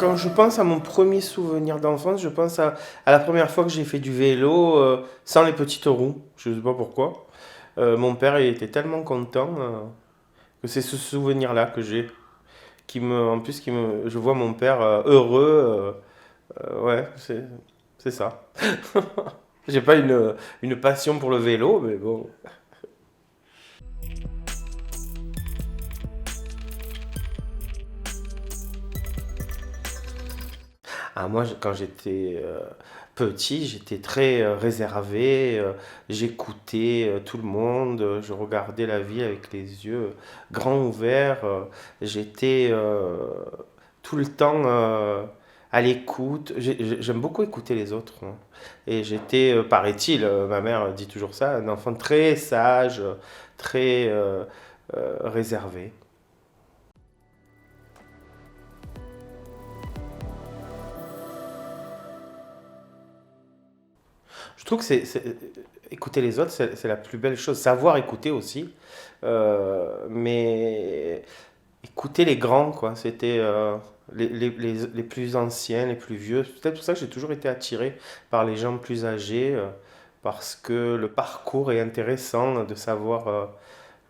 Quand je pense à mon premier souvenir d'enfance, je pense à la première fois que j'ai fait du vélo sans les petites roues. Je ne sais pas pourquoi. Mon père il était tellement content que c'est ce souvenir-là que j'ai. En plus, je vois mon père heureux. Ouais, c'est ça. J'ai pas une passion pour le vélo, mais bon. Ah, moi, quand j'étais petit, j'étais très réservé. J'écoutais tout le monde. Je regardais la vie avec les yeux grands ouverts. J'étais tout le temps à l'écoute. J'aime beaucoup écouter les autres, hein. Et j'étais, paraît-il, ma mère dit toujours ça, un enfant très sage, très réservé. Je trouve que écouter les autres, c'est la plus belle chose. Savoir écouter aussi. Mais écouter les grands, quoi. C'était les plus anciens, les plus vieux. C'est peut-être pour ça que j'ai toujours été attiré par les gens plus âgés, parce que le parcours est intéressant de savoir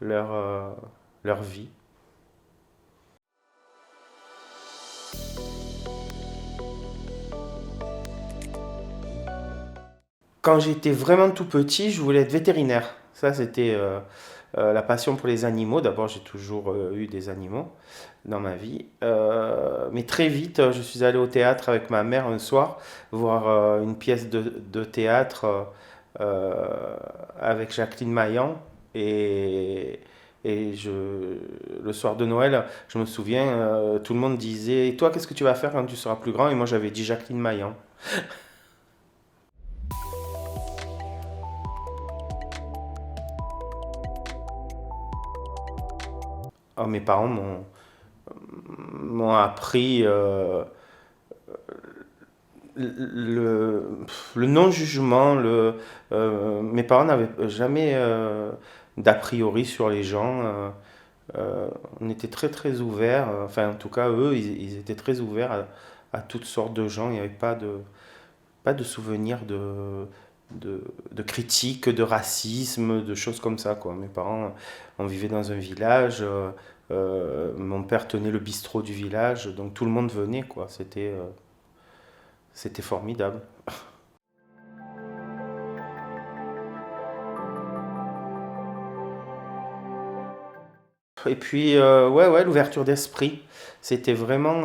leur, leur vie. Quand j'étais vraiment tout petit, je voulais être vétérinaire. Ça, c'était la passion pour les animaux. D'abord, j'ai toujours eu des animaux dans ma vie. Mais très vite, je suis allé au théâtre avec ma mère un soir, voir une pièce de théâtre avec Jacqueline Maillan. Et, le soir de Noël, je me souviens, tout le monde disait: Et toi, qu'est-ce que tu vas faire quand tu seras plus grand? Et moi, j'avais dit Jacqueline Maillan. Oh, mes parents m'ont appris le, le non-jugement. Mes parents n'avaient jamais d'a priori sur les gens. On était très très ouverts. Enfin, en tout cas, eux, ils étaient très ouverts à toutes sortes de gens. Il n'y avait pas de souvenirs de critiques, de racisme, de choses comme ça, quoi. Mes parents, on vivait dans un village. Mon père tenait le bistrot du village, donc tout le monde venait, quoi. C'était formidable. Et puis, ouais, ouais, l'ouverture d'esprit. C'était vraiment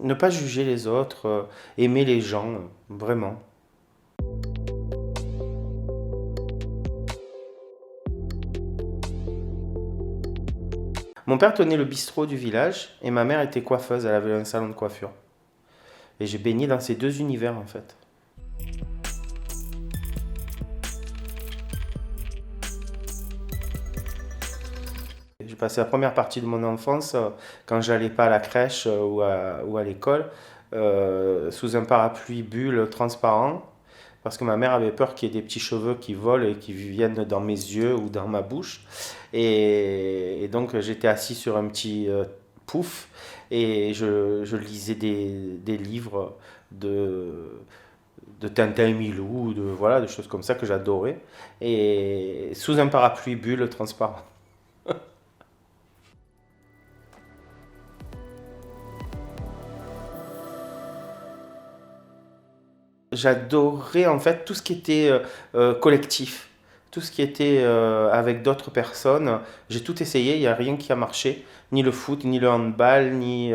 ne pas juger les autres, aimer les gens, vraiment. Mon père tenait le bistrot du village et ma mère était coiffeuse, elle avait un salon de coiffure. Et j'ai baigné dans ces deux univers en fait. J'ai passé la première partie de mon enfance, quand j'allais pas à la crèche ou à l'école, sous un parapluie bulle transparent, parce que ma mère avait peur qu'il y ait des petits cheveux qui volent et qui viennent dans mes yeux ou dans ma bouche. Et donc j'étais assis sur un petit pouf et je lisais des livres de, de Tintin et Milou, voilà, de choses comme ça que j'adorais. Et sous un parapluie bulle transparent. J'adorais en fait tout ce qui était collectif, tout ce qui était avec d'autres personnes. J'ai tout essayé, il n'y a rien qui a marché, ni le foot, ni le handball, ni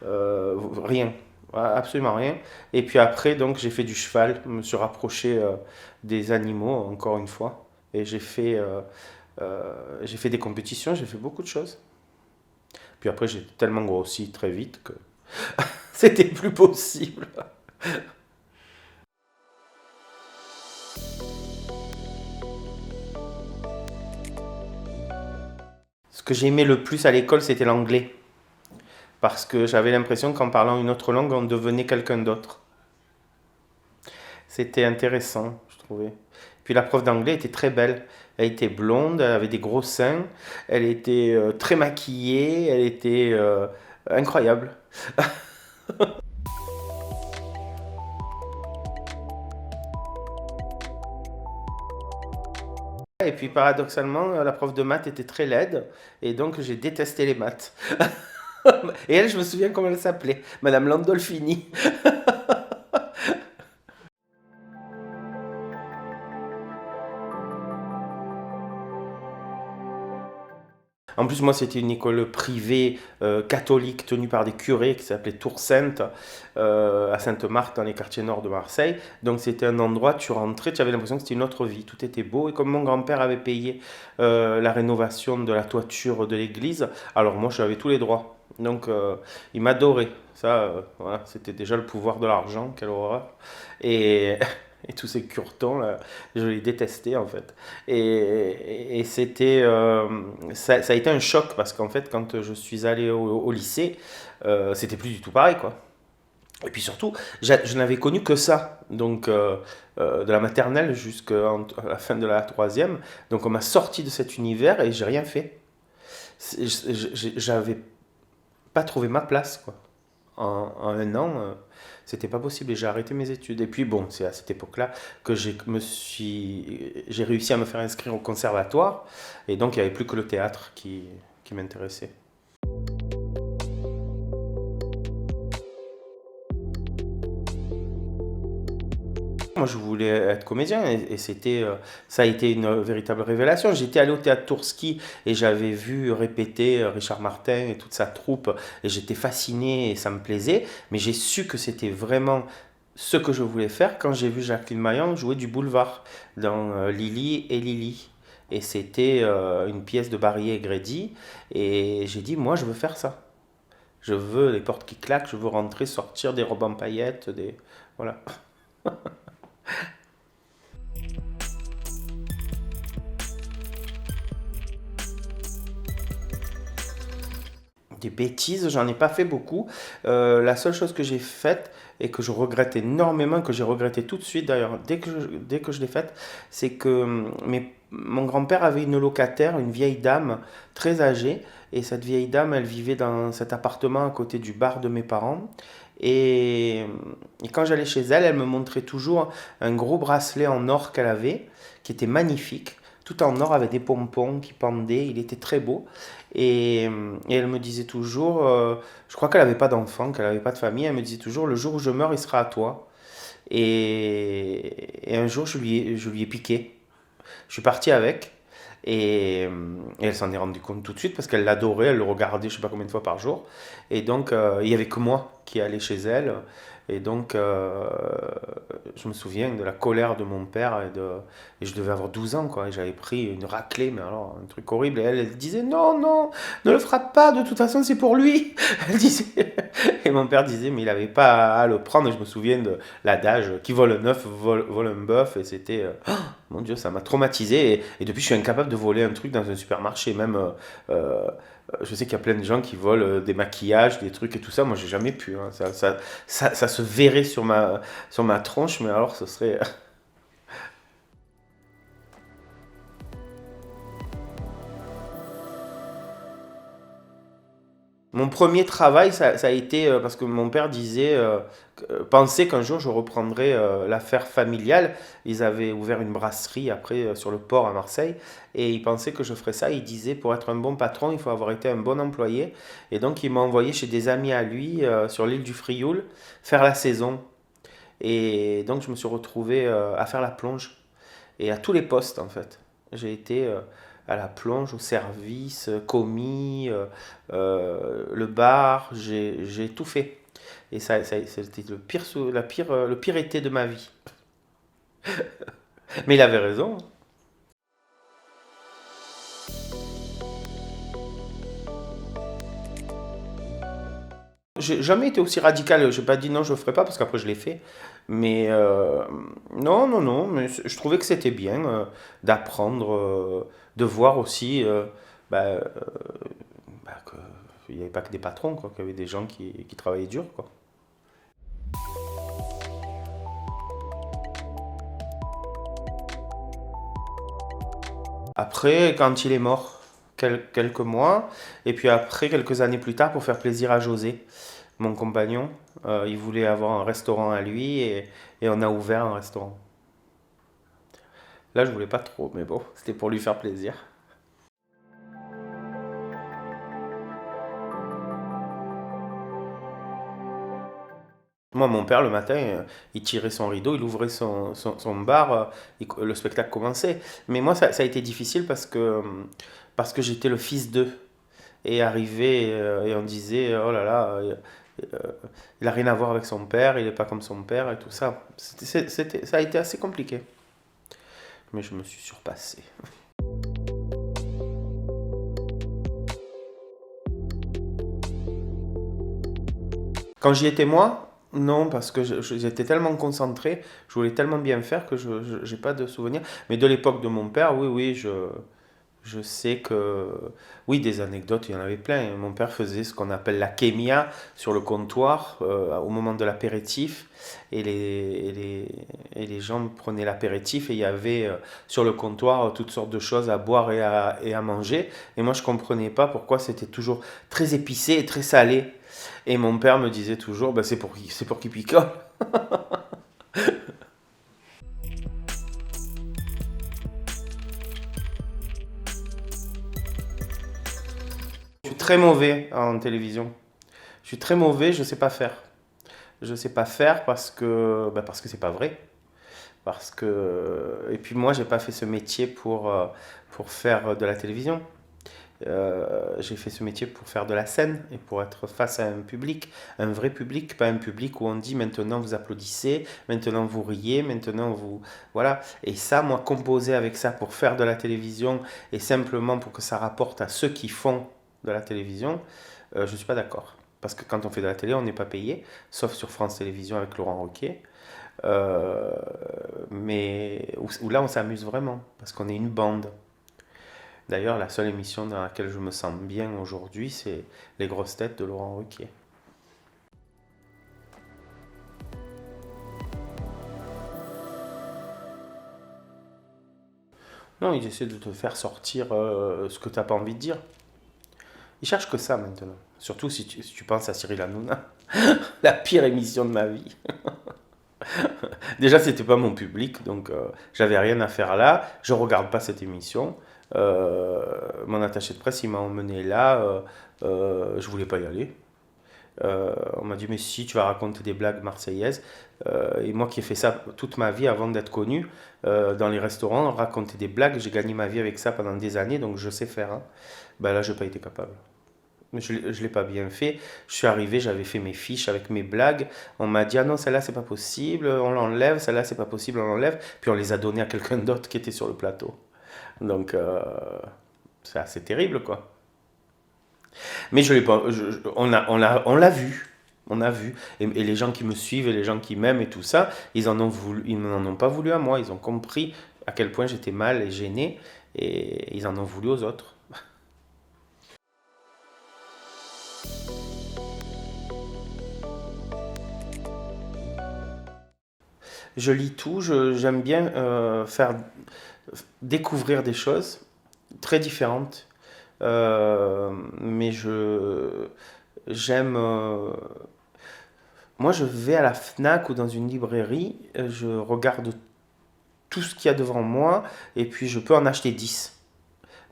rien, absolument rien. Et puis après, donc j'ai fait du cheval, je me suis rapproché des animaux encore une fois, et j'ai fait des compétitions, j'ai fait beaucoup de choses. Puis après, j'ai tellement grossi très vite que c'était plus possible. Ce que j'aimais le plus à l'école, c'était l'anglais. Parce que j'avais l'impression qu'en parlant une autre langue, on devenait quelqu'un d'autre. C'était intéressant, je trouvais. Puis la prof d'anglais était très belle. Elle était blonde, elle avait des gros seins, elle était très maquillée, elle était incroyable. Et puis paradoxalement, la prof de maths était très laide et donc j'ai détesté les maths. Et elle, je me souviens comment elle s'appelait, Madame Landolfini. En plus, moi, c'était une école privée catholique tenue par des curés qui s'appelait Tour Sainte, à Sainte-Marthe, dans les quartiers nord de Marseille. Donc, c'était un endroit, tu rentrais, tu avais l'impression que c'était une autre vie. Tout était beau. Et comme mon grand-père avait payé la rénovation de la toiture de l'église, alors moi, j'avais tous les droits. Donc, il m'adorait. Ça, voilà, c'était déjà le pouvoir de l'argent, quelle horreur. Et, et tous ces curetons, là, je les détestais en fait. Et c'était, ça a été un choc parce qu'en fait, quand je suis allé au lycée, c'était plus du tout pareil, quoi. Et puis surtout, je n'avais connu que ça, donc de la maternelle jusqu'à la fin de la troisième. Donc on m'a sorti de cet univers et j'ai rien fait. J'avais pas trouvé ma place, quoi. En un an, c'était pas possible et j'ai arrêté mes études. Et puis bon, c'est à cette époque-là que j'ai réussi à me faire inscrire au conservatoire et donc il n'y avait plus que le théâtre qui m'intéressait. Moi, je voulais être comédien et c'était, ça a été une véritable révélation. J'étais allé au théâtre Tourski et j'avais vu répéter Richard Martin et toute sa troupe et j'étais fasciné et ça me plaisait. Mais j'ai su que c'était vraiment ce que je voulais faire quand j'ai vu Jacqueline Maillan jouer du boulevard dans Lily et Lily. Et c'était une pièce de Barrier et Grédy. Et j'ai dit, moi, je veux faire ça. Je veux les portes qui claquent, je veux rentrer, sortir des robes en paillettes, des... Voilà. Des bêtises, j'en ai pas fait beaucoup. La seule chose que j'ai faite et que je regrette énormément, que j'ai regretté tout de suite d'ailleurs, dès que je l'ai faite, c'est que mon grand-père avait une locataire, une vieille dame très âgée, et cette vieille dame, elle vivait dans cet appartement à côté du bar de mes parents. Et, et quand j'allais chez elle, elle me montrait toujours un gros bracelet en or qu'elle avait, qui était magnifique, tout en or avec des pompons qui pendaient, il était très beau. Et elle me disait toujours, je crois qu'elle n'avait pas d'enfant, qu'elle n'avait pas de famille, elle me disait toujours, le jour où je meurs, il sera à toi. Et un jour, je lui ai piqué. Je suis parti avec. Et elle s'en est rendue compte tout de suite parce qu'elle l'adorait, elle le regardait je sais pas combien de fois par jour. Et donc, il y avait que moi qui allais chez elle. Et donc, je me souviens de la colère de mon père. Et je devais avoir 12 ans, quoi. Et j'avais pris une raclée, mais alors, un truc horrible. Et elle disait, non, non, ne le frappe pas, de toute façon, c'est pour lui. Elle disait... Et mon père disait, mais il n'avait pas à le prendre. Et je me souviens de l'adage, qui vole un œuf, vole un bœuf. Et c'était... mon Dieu, ça m'a traumatisé. Et depuis, je suis incapable de voler un truc dans un supermarché. Même, je sais qu'il y a plein de gens qui volent des maquillages, des trucs et tout ça. Moi, j'ai jamais pu, hein. Ça se verrait sur ma tronche, mais alors ce serait... Mon premier travail, ça a été parce que mon père disait, pensait qu'un jour je reprendrais l'affaire familiale. Ils avaient ouvert une brasserie après sur le port à Marseille et il pensait que je ferais ça. Il disait pour être un bon patron, il faut avoir été un bon employé. Et donc il m'a envoyé chez des amis à lui sur l'île du Frioul faire la saison. Et donc je me suis retrouvé à faire la plonge et à tous les postes en fait. J'ai été à la plonge, au service, commis, le bar, j'ai tout fait. Et c'était le pire été de ma vie. Mais il avait raison. J'ai jamais été aussi radical. J'ai pas dit non, je le ferai pas parce qu'après je l'ai fait. Mais non, non, non. Mais je trouvais que c'était bien d'apprendre, de voir aussi bah, qu'il n'y avait pas que des patrons, quoi, qu'il y avait des gens qui travaillaient dur, quoi. Après, quand il est mort, quelques mois, et puis après, quelques années plus tard, pour faire plaisir à José. mon compagnon. Il voulait avoir un restaurant à lui et on a ouvert un restaurant. Là, je voulais pas trop, mais bon, c'était pour lui faire plaisir. Moi, mon père, le matin, il tirait son rideau, il ouvrait son bar, le spectacle commençait. Mais moi, ça a été difficile parce que j'étais le fils d'eux. Et arrivé, et on disait, oh là là, il a rien à voir avec son père, il n'est pas comme son père et tout ça. Ça a été assez compliqué. Mais je me suis surpassé. Quand j'y étais moi, non, parce que j'étais tellement concentré, je voulais tellement bien faire que je n'ai pas de souvenir. Mais de l'époque de mon père, oui, oui, je sais que, oui, des anecdotes, il y en avait plein. Mon père faisait ce qu'on appelle la kémia sur le comptoir au moment de l'apéritif. Et les gens prenaient l'apéritif et il y avait sur le comptoir toutes sortes de choses à boire et à manger. Et moi, je ne comprenais pas pourquoi c'était toujours très épicé et très salé. Et mon père me disait toujours, bah, c'est pour qu'il picole. Je suis très mauvais en télévision. Je suis très mauvais, je sais pas faire. Je sais pas faire parce que c'est pas vrai. Et puis moi, j'ai pas fait ce métier pour faire de la télévision. J'ai fait ce métier pour faire de la scène et pour être face à un vrai public, pas un public où on dit maintenant vous applaudissez, maintenant vous riez, maintenant vous... Voilà. Et ça, moi, composer avec ça pour faire de la télévision et simplement pour que ça rapporte à ceux qui font de la télévision, je ne suis pas d'accord. Parce que quand on fait de la télé, on n'est pas payé, sauf sur France Télévisions avec Laurent Ruquier. Euh, mais où là, on s'amuse vraiment, parce qu'on est une bande. D'ailleurs, la seule émission dans laquelle je me sens bien aujourd'hui, c'est Les grosses têtes de Laurent Ruquier. Non, ils essaient de te faire sortir ce que tu n'as pas envie de dire. Ils cherchent que ça maintenant. Surtout si tu penses à Cyril Hanouna. La pire émission de ma vie. Déjà, c'était pas mon public, donc j'avais rien à faire là. Je regarde pas cette émission. Mon attaché de presse, il m'a emmené là. Je voulais pas y aller. On m'a dit, mais si, tu vas raconter des blagues marseillaises. Et moi qui ai fait ça toute ma vie avant d'être connu, dans les restaurants, raconter des blagues, j'ai gagné ma vie avec ça pendant des années, donc je sais faire. Hein. Ben là, je n'ai pas été capable. Je ne l'ai pas bien fait. Je suis arrivé, j'avais fait mes fiches avec mes blagues. On m'a dit, ah non, celle-là, c'est pas possible, on l'enlève, celle-là, c'est pas possible, on l'enlève. Puis on les a données à quelqu'un d'autre qui était sur le plateau. Donc, c'est assez terrible, quoi. Mais je l'ai pas, on l'a vu. On a vu. Et les gens qui me suivent et les gens qui m'aiment et tout ça, ils n'en ont pas voulu à moi. Ils ont compris à quel point j'étais mal et gêné. Et ils en ont voulu aux autres. Je lis tout, j'aime bien faire découvrir des choses très différentes. Mais j'aime. Moi, je vais à la Fnac ou dans une librairie, je regarde tout ce qu'il y a devant moi et puis je peux en acheter 10.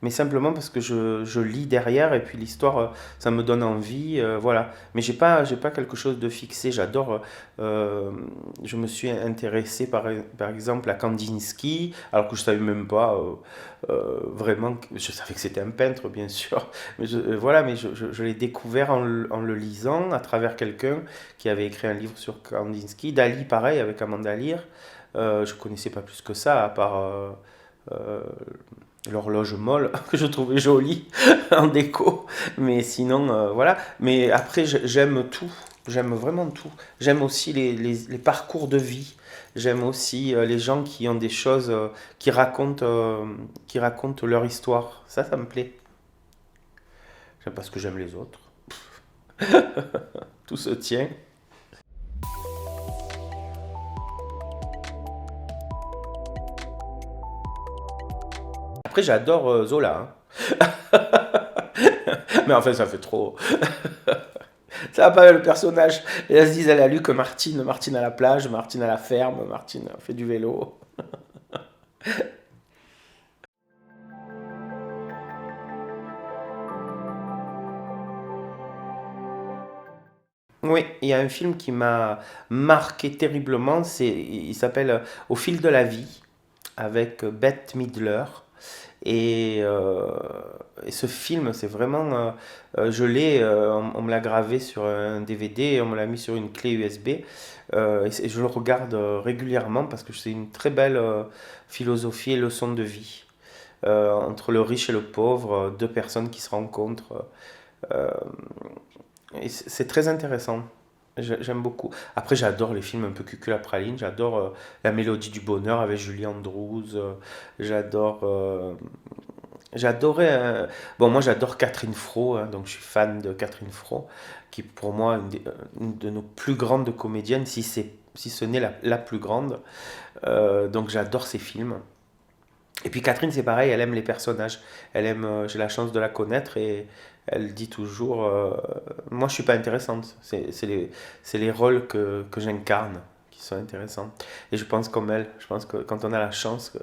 Mais simplement parce que je lis derrière et puis l'histoire, ça me donne envie, voilà. Mais j'ai pas quelque chose de fixé. J'adore. Je me suis intéressé par exemple à Kandinsky, alors que je savais même pas vraiment. Je savais que c'était un peintre, bien sûr. Mais voilà, mais je l'ai découvert en le lisant à travers quelqu'un qui avait écrit un livre sur Kandinsky. Dali, pareil, avec Amanda Lear. Je connaissais pas plus que ça, à part. Euh, l'horloge molle que je trouvais jolie en déco, mais sinon voilà. Mais après j'aime tout, j'aime vraiment tout. J'aime aussi les parcours de vie, j'aime aussi les gens qui ont des choses qui racontent leur histoire, ça me plaît. J'aime parce que j'aime les autres. Tout se tient. Après j'adore Zola, hein. Mais enfin ça fait trop. Ça va pas avec le personnage. Et elles se disent, elle a lu que Martine, Martine à la plage, Martine à la ferme, Martine fait du vélo. Oui, il y a un film qui m'a marqué terriblement, il s'appelle Au fil de la vie, avec Bette Midler. Et, euh, et ce film, c'est vraiment, je l'ai, on me l'a gravé sur un DVD et on me l'a mis sur une clé USB. Et je le regarde régulièrement parce que c'est une très belle philosophie et leçon de vie. Entre le riche et le pauvre, deux personnes qui se rencontrent. euh, et c'est très intéressant. J'aime beaucoup. Après, j'adore les films un peu cucul à praline. J'adore La Mélodie du Bonheur avec Julie Andrews. J'adore. J'adorais. Bon, moi, j'adore Catherine Fro, hein, donc je suis fan de Catherine Fro, qui pour moi une de nos plus grandes comédiennes, si ce n'est la plus grande. Donc, j'adore ses films. Et puis Catherine, c'est pareil, elle aime les personnages. Elle aime, j'ai la chance de la connaître et elle dit toujours, moi je suis pas intéressante. C'est les rôles que j'incarne qui sont intéressants. Et je pense comme elle, je pense que quand on a la chance,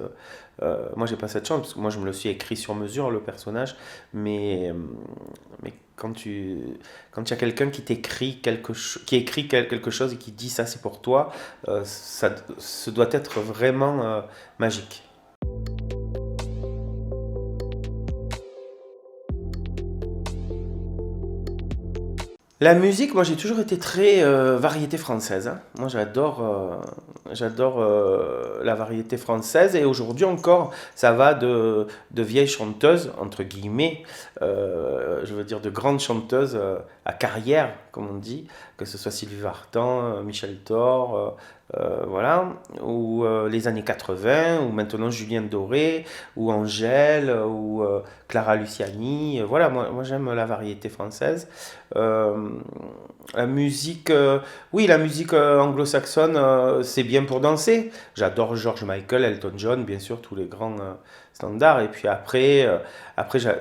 moi j'ai pas cette chance parce que moi je me le suis écrit sur mesure le personnage, mais quand il y a quelqu'un qui t'écrit qui écrit quelque chose et qui dit ça c'est pour toi, ça, ce doit être vraiment magique. La musique, moi j'ai toujours été très variété française, hein. Moi j'adore la variété française et aujourd'hui encore ça va de vieilles chanteuses, entre guillemets, je veux dire de grandes chanteuses à carrière, comme on dit, que ce soit Sylvie Vartan, Michel Thor, voilà, ou les années 80, ou maintenant Julien Doré, ou Angèle, ou Clara Luciani, voilà, moi j'aime la variété française. Euh, la musique, oui, la musique anglo-saxonne, c'est bien pour danser. J'adore George Michael, Elton John, bien sûr, tous les grands standards. Et puis après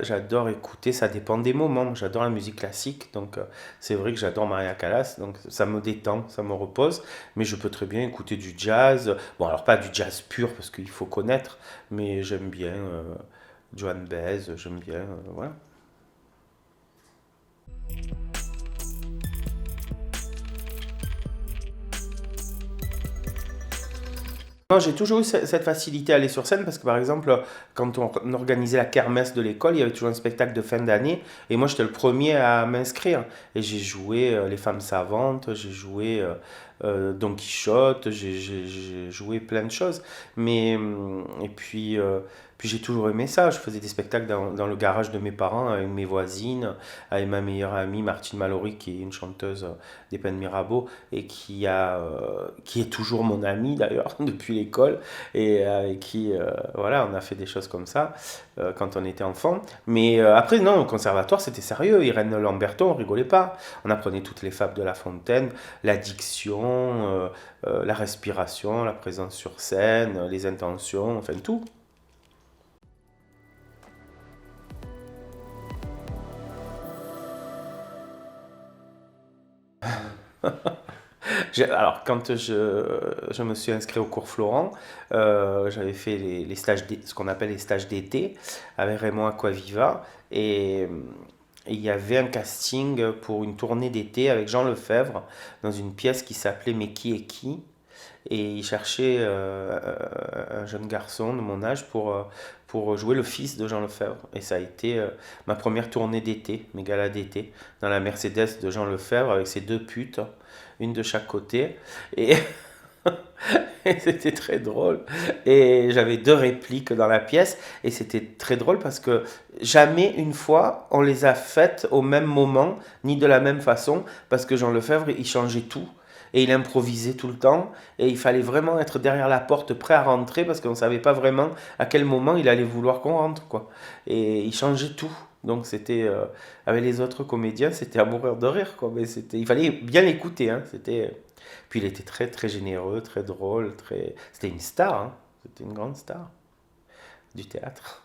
j'adore écouter, ça dépend des moments. J'adore la musique classique, donc c'est vrai que j'adore Maria Callas, donc ça me détend, ça me repose. Mais je peux très bien écouter du jazz. Bon, alors pas du jazz pur, parce qu'il faut connaître, mais j'aime bien Joan Baez, j'aime bien, voilà. Non, j'ai toujours eu cette facilité à aller sur scène parce que par exemple, quand on organisait la kermesse de l'école, il y avait toujours un spectacle de fin d'année et moi j'étais le premier à m'inscrire. Et j'ai joué Les Femmes Savantes, j'ai joué Don Quichotte, j'ai joué plein de choses. Puis j'ai toujours aimé ça. Je faisais des spectacles dans le garage de mes parents avec mes voisines, avec ma meilleure amie Martine Mallory qui est une chanteuse des Penn Mirabeau et qui est toujours mon amie d'ailleurs depuis l'école et avec qui voilà on a fait des choses comme ça quand on était enfant. Mais après non, au conservatoire c'était sérieux. Irène Lamberton, on rigolait pas. On apprenait toutes les fables de La Fontaine, la diction, la respiration, la présence sur scène, les intentions, enfin tout. Alors, quand je me suis inscrit au cours Florent, j'avais fait les stages, ce qu'on appelle les stages d'été avec Raymond Aquaviva. Et il y avait un casting pour une tournée d'été avec Jean Lefebvre dans une pièce qui s'appelait Mais qui est qui? Et il cherchait un jeune garçon de mon âge pour jouer le fils de Jean Lefebvre. Et ça a été ma première tournée d'été, mes galas d'été, dans la Mercedes de Jean Lefebvre avec ses deux putes, une de chaque côté. Et, et c'était très drôle. Et j'avais deux répliques dans la pièce. Et c'était très drôle parce que jamais une fois on les a faites au même moment, ni de la même façon, parce que Jean Lefebvre, il changeait tout. Et il improvisait tout le temps. Et il fallait vraiment être derrière la porte, prêt à rentrer, parce qu'on ne savait pas vraiment à quel moment il allait vouloir qu'on rentre, quoi. Et il changeait tout. Donc c'était avec les autres comédiens, c'était à mourir de rire, quoi. Mais il fallait bien l'écouter, hein. Puis il était très très généreux, très drôle, c'était une star, hein. C'était une grande star du théâtre.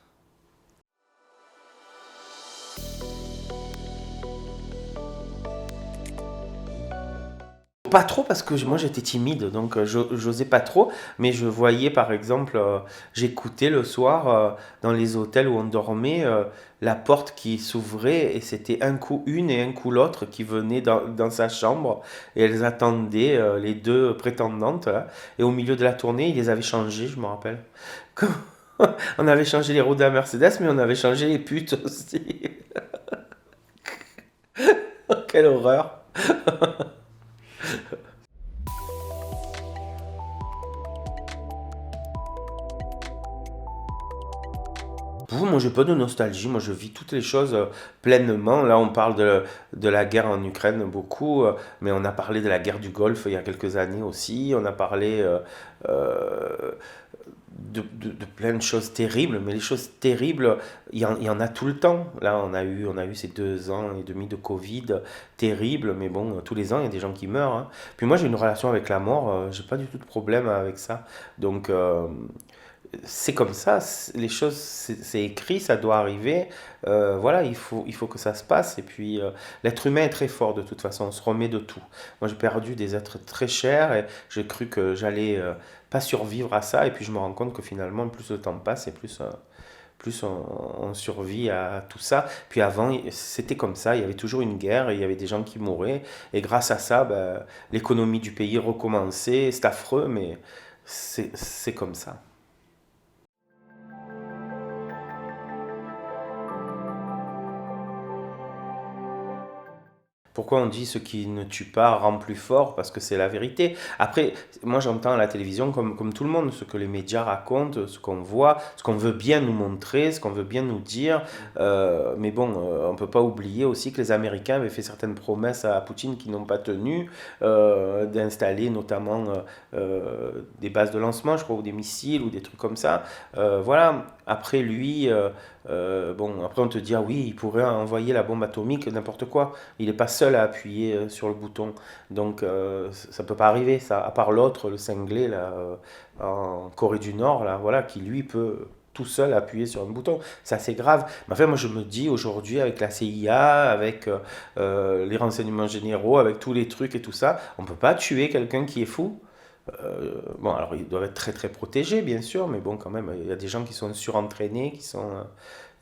Pas trop parce que moi j'étais timide, donc j'osais pas trop, mais je voyais par exemple, j'écoutais le soir dans les hôtels où on dormait, la porte qui s'ouvrait et c'était un coup une et un coup l'autre qui venaient dans sa chambre et elles attendaient les deux prétendantes là, et au milieu de la tournée ils les avaient changées, je me rappelle. On avait changé les roues de la Mercedes, mais on avait changé les putes aussi. Quelle horreur! Moi, j'ai pas de nostalgie. Moi, je vis toutes les choses pleinement. Là, on parle de la guerre en Ukraine beaucoup, mais on a parlé de la guerre du Golfe il y a quelques années aussi. On a parlé euh, de plein de choses terribles, mais les choses terribles, il y en a tout le temps. Là, on a eu ces 2 ans et demi de Covid terribles, mais bon, tous les ans, il y a des gens qui meurent, hein. Puis moi, j'ai une relation avec la mort. J'ai pas du tout de problème avec ça. Donc, c'est comme ça, les choses, c'est écrit, ça doit arriver. Voilà, il faut que ça se passe. Et puis, l'être humain est très fort de toute façon, on se remet de tout. Moi, j'ai perdu des êtres très chers et j'ai cru que j'allais pas survivre à ça. Et puis, je me rends compte que finalement, plus le temps passe et plus on survit à tout ça. Puis avant, c'était comme ça, il y avait toujours une guerre et il y avait des gens qui mouraient. Et grâce à ça, ben, l'économie du pays recommençait. C'est affreux, mais c'est comme ça. Pourquoi on dit ce qui ne tue pas rend plus fort? Parce que c'est la vérité. Après, moi j'entends à la télévision comme tout le monde, ce que les médias racontent, ce qu'on voit, ce qu'on veut bien nous montrer, ce qu'on veut bien nous dire. Mais bon, on ne peut pas oublier aussi que les Américains avaient fait certaines promesses à Poutine qui n'ont pas tenu, d'installer notamment des bases de lancement, je crois, ou des missiles, ou des trucs comme ça. Voilà. Après lui, bon, après on te dit, ah oui, il pourrait envoyer la bombe atomique, n'importe quoi. Il n'est pas seul à appuyer sur le bouton. Donc ça ne peut pas arriver, ça. À part l'autre, le cinglé, là, en Corée du Nord, là, voilà, qui lui peut tout seul appuyer sur un bouton. C'est assez grave. Mais enfin, moi je me dis aujourd'hui, avec la CIA, avec les renseignements généraux, avec tous les trucs et tout ça, on ne peut pas tuer quelqu'un qui est fou. Bon, alors ils doivent être très très protégés, bien sûr, mais bon, quand même, il y a des gens qui sont surentraînés, qui sont.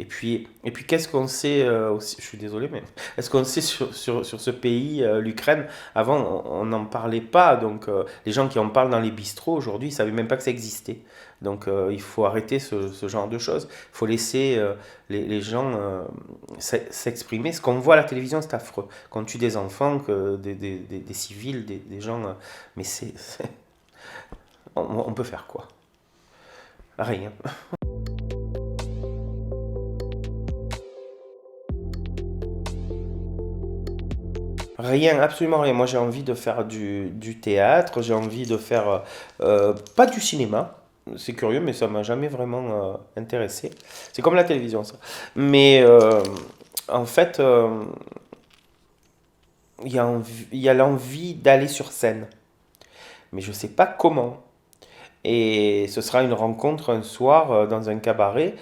Et puis qu'est-ce qu'on sait aussi, je suis désolé, mais est-ce qu'on sait sur ce pays, l'Ukraine? Avant, on n'en parlait pas, donc les gens qui en parlent dans les bistrots aujourd'hui, ils ne savaient même pas que ça existait. Donc il faut arrêter ce genre de choses. Il faut laisser les gens s'exprimer. Ce qu'on voit à la télévision, c'est affreux. Qu'on tue des enfants, que des civils, des gens. Mais on peut faire quoi? Rien. Rien, absolument rien. Moi, j'ai envie de faire du théâtre, j'ai envie de faire pas du cinéma. C'est curieux, mais ça m'a jamais vraiment intéressé. C'est comme la télévision, ça. Mais en fait, il y a l'envie d'aller sur scène, mais je sais pas comment. Et ce sera une rencontre un soir dans un cabaret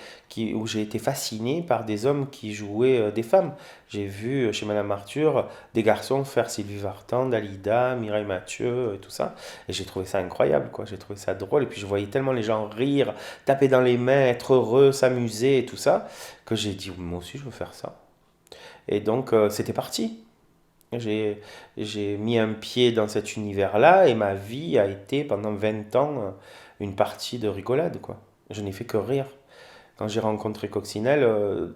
où j'ai été fasciné par des hommes qui jouaient des femmes. J'ai vu chez Madame Arthur des garçons faire Sylvie Vartan, Dalida, Mireille Mathieu et tout ça. Et j'ai trouvé ça incroyable, quoi. J'ai trouvé ça drôle. Et puis je voyais tellement les gens rire, taper dans les mains, être heureux, s'amuser et tout ça, que j'ai dit, moi aussi je veux faire ça. Et donc c'était parti. J'ai, j'ai mis un pied dans cet univers-là et ma vie a été pendant 20 ans une partie de rigolade, quoi. Je n'ai fait que rire. Quand j'ai rencontré Coccinelle,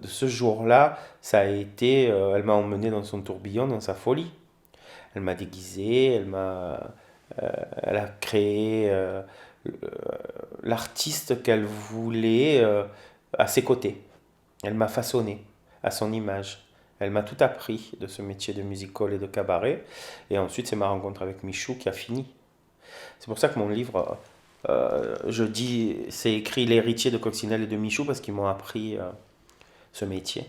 de ce jour-là, ça a été, elle m'a emmené dans son tourbillon, dans sa folie. Elle m'a déguisé, elle a créé l'artiste qu'elle voulait à ses côtés. Elle m'a façonné à son image. Elle m'a tout appris de ce métier de musical et de cabaret. Et ensuite, c'est ma rencontre avec Michou qui a fini. C'est pour ça que mon livre, je dis, c'est écrit l'héritier de Coccinelle et de Michou parce qu'ils m'ont appris ce métier.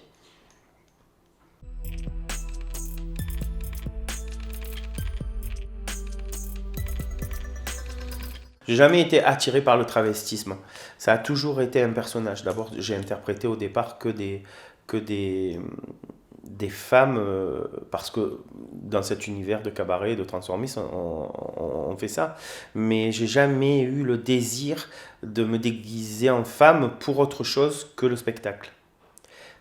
J'ai jamais été attiré par le travestisme. Ça a toujours été un personnage. D'abord, j'ai interprété au départ que des des femmes, parce que dans cet univers de cabaret, de transformisme, on fait ça. Mais j'ai jamais eu le désir de me déguiser en femme pour autre chose que le spectacle.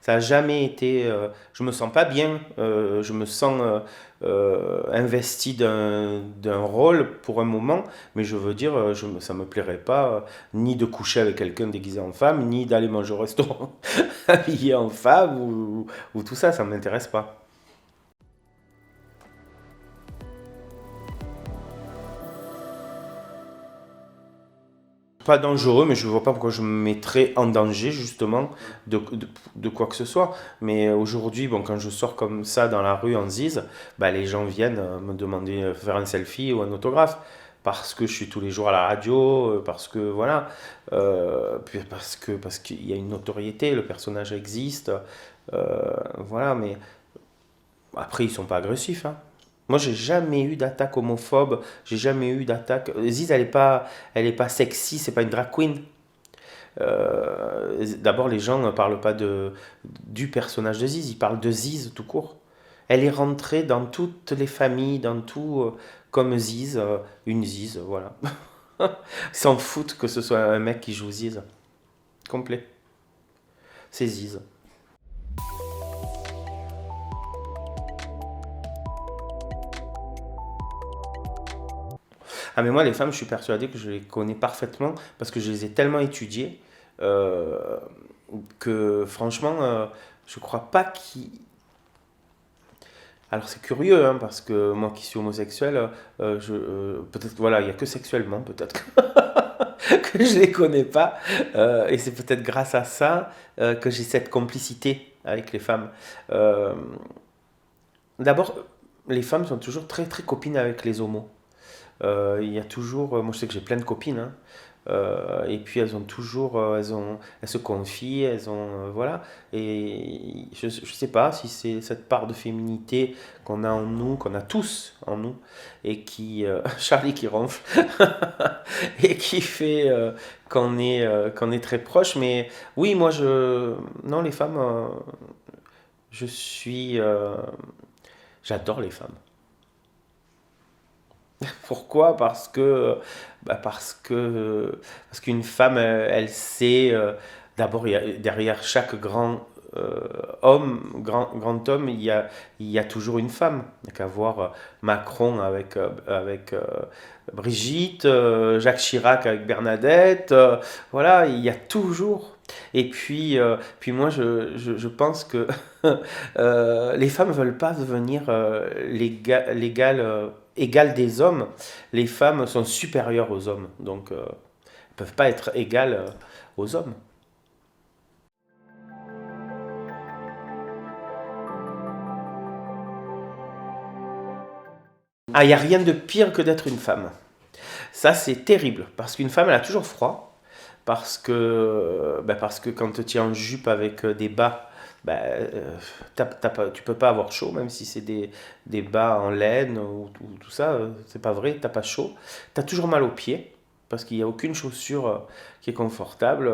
Ça n'a jamais été. Je me sens pas bien. Je me sens investi d'un rôle pour un moment, mais je veux dire, ça me plairait pas ni de coucher avec quelqu'un déguisé en femme, ni d'aller manger au restaurant habillé en femme ou tout ça. Ça m'intéresse pas. Pas dangereux, mais je ne vois pas pourquoi je me mettrais en danger, justement, de quoi que ce soit. Mais aujourd'hui, bon, quand je sors comme ça dans la rue en ziz, bah, les gens viennent me demander de faire un selfie ou un autographe. Parce que je suis tous les jours à la radio, parce que voilà, puis parce qu'il y a une notoriété, le personnage existe, voilà, mais après ils sont pas agressifs, hein. Moi, j'ai jamais eu d'attaque homophobe, j'ai jamais eu d'attaque. Ziz, elle est pas sexy, c'est pas une drag queen. D'abord, les gens ne parlent pas du personnage de Ziz, ils parlent de Ziz tout court. Elle est rentrée dans toutes les familles, dans tout, comme Ziz, une Ziz, voilà. Ils s'en foutent que ce soit un mec qui joue Ziz. Complet. C'est Ziz. Ah mais moi les femmes, je suis persuadé que je les connais parfaitement parce que je les ai tellement étudiées euh, que franchement, je crois pas qu'ils... Alors c'est curieux, hein, parce que moi qui suis homosexuel, peut-être voilà, il y a que sexuellement peut-être que je les connais pas, et c'est peut-être grâce à ça que j'ai cette complicité avec les femmes. Euh, D'abord, les femmes sont toujours très très copines avec les homos. Il y a toujours, moi je sais que j'ai plein de copines, hein, et puis elles ont toujours, elles se confient, elles ont, voilà. Et je sais pas si c'est cette part de féminité qu'on a en nous, qu'on a tous en nous, et qui, Charlie qui ronfle, et qui fait qu'on est très proche. Mais oui, non, les femmes, je suis, j'adore les femmes. Pourquoi? Parce qu'une femme, elle sait, d'abord, derrière chaque grand homme, il y a toujours une femme. Il n'y a qu'à voir Macron avec Brigitte, Jacques Chirac avec Bernadette, voilà, il y a toujours. Et puis moi, je pense que les femmes ne veulent pas devenir égales des hommes. Les femmes sont supérieures aux hommes, donc elles ne peuvent pas être égales aux hommes. Ah, il n'y a rien de pire que d'être une femme. Ça, c'est terrible, parce qu'une femme, elle a toujours froid, parce que quand tu es en jupe avec des bas, tu peux pas avoir chaud, même si c'est des bas en laine ou tout ça, c'est pas vrai, t'as pas chaud. Tu as toujours mal aux pieds, parce qu'il n'y a aucune chaussure qui est confortable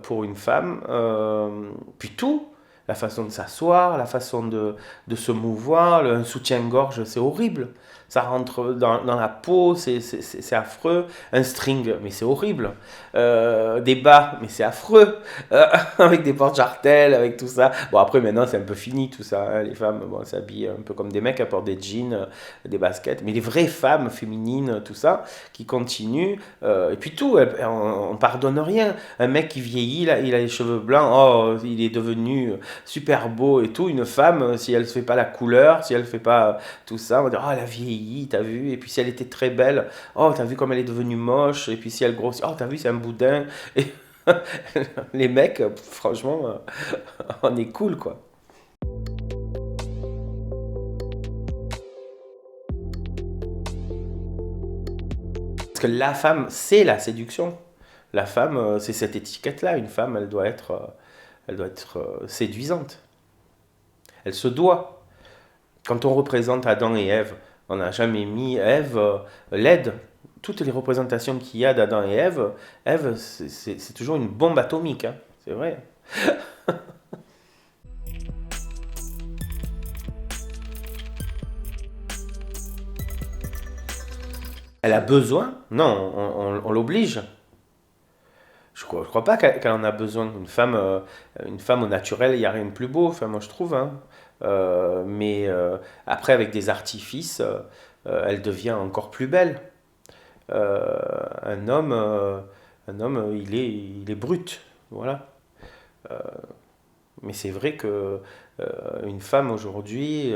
pour une femme. Puis tout, la façon de s'asseoir, la façon de se mouvoir, un soutien-gorge, c'est horrible. Ça rentre dans la peau, c'est affreux. Un string, mais c'est horrible. Des bas, mais c'est affreux. Avec des porte-jartelles, avec tout ça. Bon, après, maintenant, c'est un peu fini tout ça, hein. Les femmes, bon, s'habillent un peu comme des mecs, elles portent des jeans, des baskets. Mais les vraies femmes féminines, tout ça, qui continuent. Et puis tout, on pardonne rien. Un mec qui vieillit, là, il a les cheveux blancs, oh, il est devenu super beau et tout. Une femme, si elle ne fait pas la couleur, si elle ne fait pas tout ça, on va dire, oh, elle a vieilli, t'as vu. Et puis si elle était très belle, oh, t'as vu comme elle est devenue moche. Et puis si elle grossit, oh, t'as vu, c'est un boudin. Et les mecs, franchement, on est cool, quoi. Parce que la femme, c'est la séduction. La femme, c'est cette étiquette-là. Une femme, elle doit être séduisante. Elle se doit. Quand on représente Adam et Ève, on n'a jamais mis Ève laide. Toutes les représentations qu'il y a d'Adam et Ève, Ève, c'est toujours une bombe atomique, hein. C'est vrai. Elle a besoin? Non, on l'oblige. Je crois pas qu'elle en a besoin. Une femme au naturel, il n'y a rien de plus beau, enfin, moi je trouve, hein. Mais après, avec des artifices, elle devient encore plus belle. Euh, un homme, euh, il est brut, voilà. Mais c'est vrai que une femme aujourd'hui,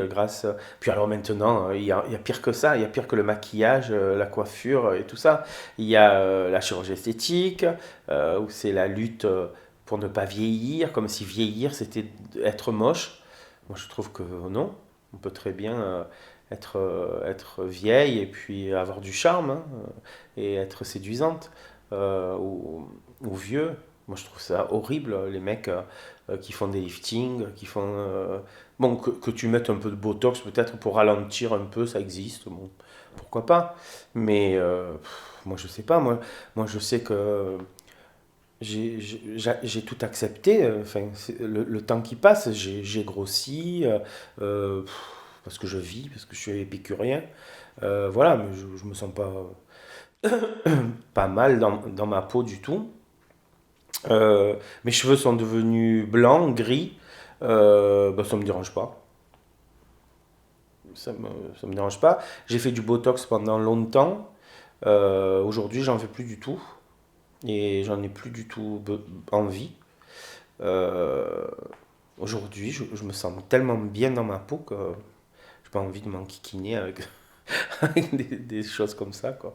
puis alors maintenant, il y a pire que ça, il y a pire que le maquillage, la coiffure et tout ça. Il y a la chirurgie esthétique, où c'est la lutte pour ne pas vieillir, comme si vieillir c'était être moche. Moi je trouve que non, on peut très bien être vieille et puis avoir du charme, hein, et être séduisante, ou vieux. Moi je trouve ça horrible, les mecs qui font des liftings, qui font... bon, que tu mettes un peu de Botox peut-être pour ralentir un peu, ça existe, bon, pourquoi pas. Mais moi je sais pas, moi je sais que j'ai tout accepté, enfin, le temps qui passe, j'ai grossi, pff, parce que je vis, parce que je suis épicurien. Voilà, mais je me sens pas mal dans ma peau du tout. Mes cheveux sont devenus blancs, gris. Bah, ça me dérange pas. Ça me, ça me dérange pas. J'ai fait du botox pendant longtemps. Aujourd'hui, j'en fais plus du tout. Et j'en ai plus du tout envie. Euh, Aujourd'hui, je me sens tellement bien dans ma peau que j'ai pas envie de m'enquiquiner avec, avec des choses comme ça, quoi.